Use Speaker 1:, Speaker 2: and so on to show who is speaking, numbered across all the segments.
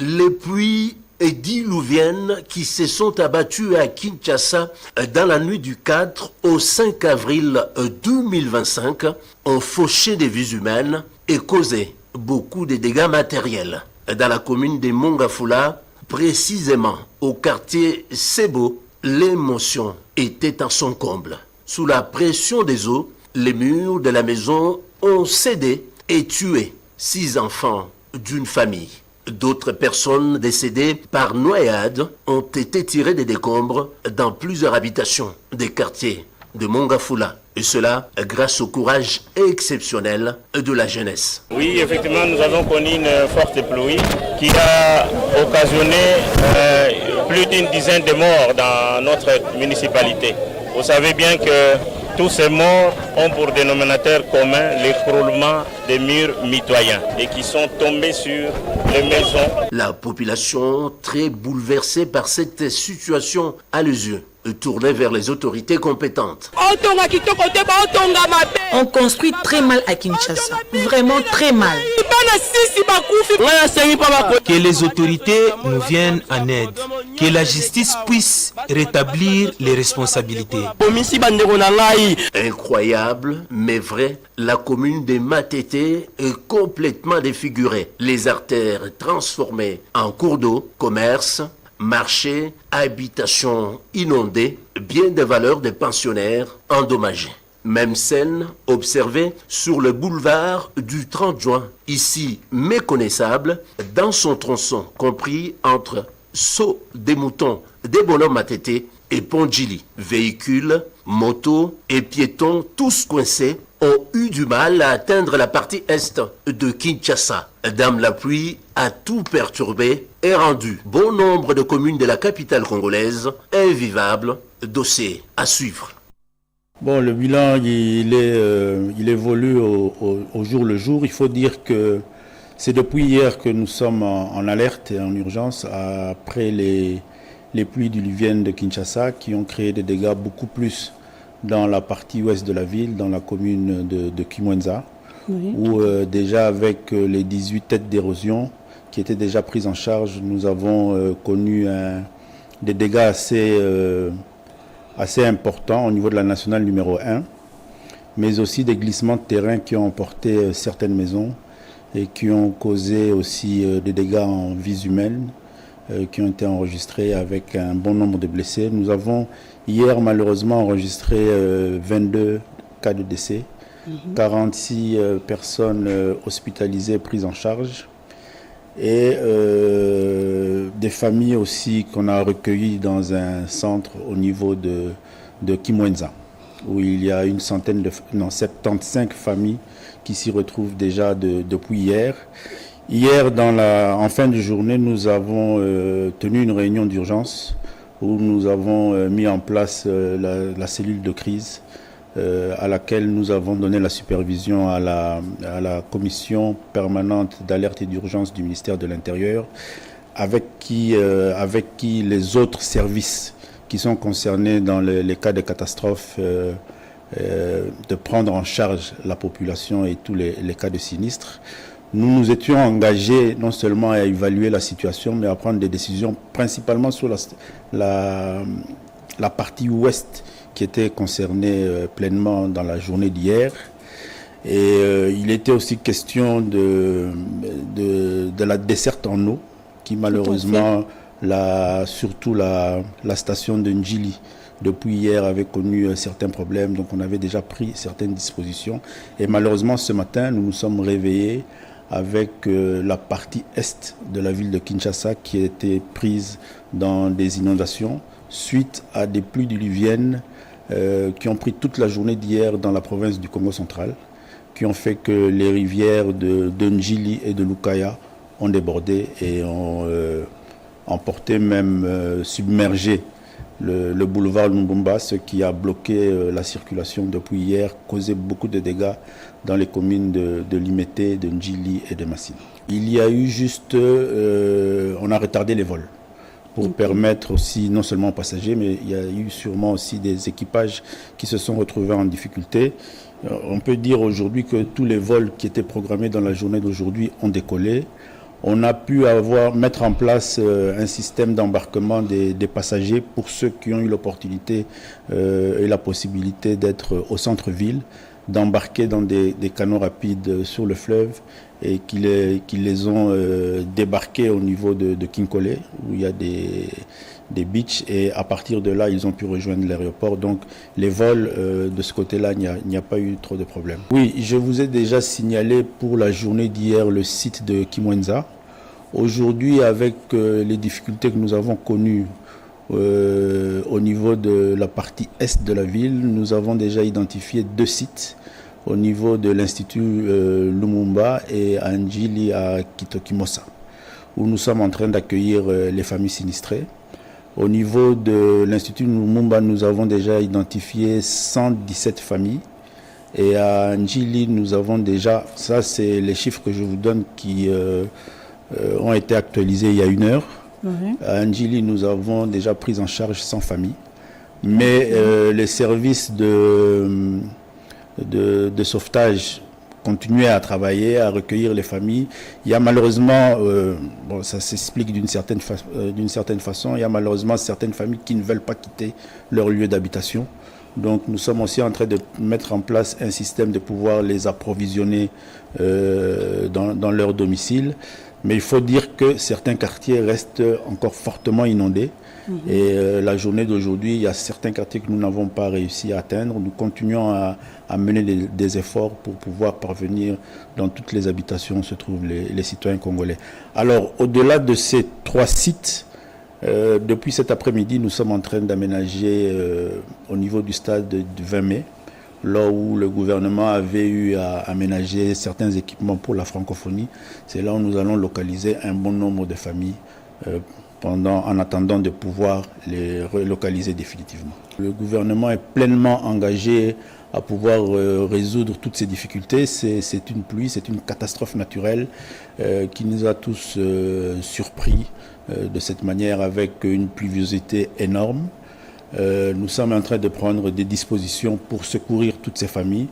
Speaker 1: Les pluies diluviennes qui se sont abattues à Kinshasa dans la nuit du 4 au 5 avril 2025 ont fauché des vies humaines et causé beaucoup de dégâts matériels. Dans la commune de Mongafula, précisément au quartier Sebo, l'émotion était à son comble. Sous la pression des eaux, les murs de la maison ont cédé et tué 6 enfants d'une famille. D'autres personnes décédées par noyade ont été tirées des décombres dans plusieurs habitations des quartiers de Mongafula. Et cela grâce au courage exceptionnel de la jeunesse.
Speaker 2: Oui, effectivement, nous avons connu une forte pluie qui a occasionné plus d'une dizaine de morts dans notre municipalité. Vous savez bien que tous ces morts ont pour dénominateur commun l'écroulement des murs mitoyens et qui sont tombés sur les maisons.
Speaker 1: La population, très bouleversée par cette situation, a les yeux tournés vers les autorités compétentes.
Speaker 3: On construit très mal à Kinshasa, vraiment très mal.
Speaker 4: Que les autorités nous viennent en aide, que la justice puisse rétablir les responsabilités.
Speaker 1: Incroyable, mais vrai, la commune de Matete est complètement défigurée. Les artères transformées en cours d'eau, commerce, marchés, habitations inondées, bien des valeurs des pensionnaires endommagées. Même scène observée sur le boulevard du 30 juin, ici méconnaissable, dans son tronçon compris entre Saut des Moutons, des Bonhommes Matete et Pondjili. Véhicules, motos et piétons, tous coincés, ont eu du mal à atteindre la partie est de Kinshasa. Dame la pluie a tout perturbé et rendu bon nombre de communes de la capitale congolaise invivables. Dossier à suivre.
Speaker 5: Bon, le bilan, il évolue au jour le jour. Il faut dire que c'est depuis hier que nous sommes en alerte et en urgence après les pluies diluviennes de Kinshasa qui ont créé des dégâts beaucoup plus dans la partie ouest de la ville, dans la commune de Kimwenza, oui, où déjà avec les 18 têtes d'érosion qui étaient déjà prises en charge, nous avons connu des dégâts assez importants au niveau de la nationale numéro 1, mais aussi des glissements de terrain qui ont emporté certaines maisons et qui ont causé aussi des dégâts en vies humaines qui ont été enregistrés avec un bon nombre de blessés. Nous avons hier malheureusement enregistré 22 cas de décès, 46 personnes hospitalisées prises en charge et des familles aussi qu'on a recueillies dans un centre au niveau de Kimwenza, où il y a 75 familles qui s'y retrouvent déjà depuis hier. Hier, en fin de journée, nous avons tenu une réunion d'urgence où nous avons mis en place la cellule de crise à laquelle nous avons donné la supervision à la commission permanente d'alerte et d'urgence du ministère de l'Intérieur, avec qui les autres services qui sont concernés dans les cas de catastrophe de prendre en charge la population et tous les cas de sinistres. Nous nous étions engagés non seulement à évaluer la situation, mais à prendre des décisions principalement sur la partie ouest qui était concernée pleinement dans la journée d'hier. Et il était aussi question de la desserte en eau, qui malheureusement, surtout la station de Ndjili, depuis hier, avait connu certains problèmes. Donc on avait déjà pris certaines dispositions. Et malheureusement, ce matin, nous nous sommes réveillés avec la partie est de la ville de Kinshasa qui a été prise dans des inondations suite à des pluies diluviennes qui ont pris toute la journée d'hier dans la province du Congo central, qui ont fait que les rivières de Ndjili et de Lukaya ont débordé et ont emporté, même submergé le boulevard Lumumba, ce qui a bloqué la circulation depuis hier, causé beaucoup de dégâts dans les communes de Limete, de Ndjili et de Massine. Il y a eu juste, on a retardé les vols pour permettre aussi, non seulement aux passagers, mais il y a eu sûrement aussi des équipages qui se sont retrouvés en difficulté. On peut dire aujourd'hui que tous les vols qui étaient programmés dans la journée d'aujourd'hui ont décollé. On a pu mettre en place un système d'embarquement des passagers pour ceux qui ont eu l'opportunité et la possibilité d'être au centre-ville, d'embarquer dans des canaux rapides sur le fleuve et qui les ont débarqués au niveau de Kinkole, où il y a des beaches, et à partir de là, ils ont pu rejoindre l'aéroport. Donc les vols de ce côté-là, il n'y a pas eu trop de problèmes. Oui, je vous ai déjà signalé pour la journée d'hier le site de Kimwenza. Aujourd'hui, avec les difficultés que nous avons connues au niveau de la partie est de la ville, nous avons déjà identifié 2 sites au niveau de l'Institut Lumumba et à Njili à Kitokimosa, où nous sommes en train d'accueillir les familles sinistrées. Au niveau de l'Institut Lumumba, nous avons déjà identifié 117 familles. Et à Njili, nous avons déjà, ça c'est les chiffres que je vous donne qui ont été actualisés il y a 1 heure. À Njili, nous avons déjà pris en charge 100 familles. Mais les services de sauvetage continuer à travailler, à recueillir les familles. Il y a malheureusement, ça s'explique d'une certaine façon, il y a malheureusement certaines familles qui ne veulent pas quitter leur lieu d'habitation. Donc nous sommes aussi en train de mettre en place un système de pouvoir les approvisionner dans leur domicile. Mais il faut dire que certains quartiers restent encore fortement inondés. Et la journée d'aujourd'hui, il y a certains quartiers que nous n'avons pas réussi à atteindre. Nous continuons à mener des efforts pour pouvoir parvenir dans toutes les habitations où se trouvent les citoyens congolais. Alors, au-delà de ces 3 sites, depuis cet après-midi, nous sommes en train d'aménager au niveau du stade du 20 mai, là où le gouvernement avait eu à aménager certains équipements pour la francophonie. C'est là où nous allons localiser un bon nombre de familles en attendant de pouvoir les relocaliser définitivement. Le gouvernement est pleinement engagé à pouvoir résoudre toutes ces difficultés. C'est une pluie, c'est une catastrophe naturelle qui nous a tous surpris de cette manière, avec une pluviosité énorme. Nous sommes en train de prendre des dispositions pour secourir toutes ces familles.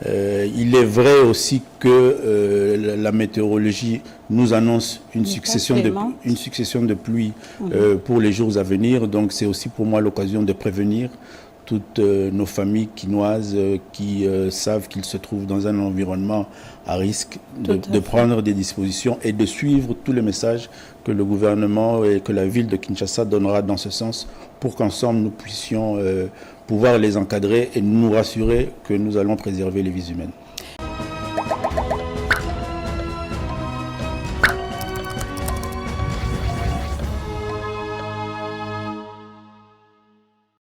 Speaker 5: Il est vrai aussi que la météorologie nous annonce une succession de pluies pour les jours à venir. Donc c'est aussi pour moi l'occasion de prévenir toutes nos familles quinoises qui savent qu'ils se trouvent dans un environnement à risque, de prendre des dispositions et de suivre tous les messages que le gouvernement et que la ville de Kinshasa donnera dans ce sens, pour qu'ensemble nous puissions pouvoir les encadrer et nous rassurer que nous allons préserver les vies humaines.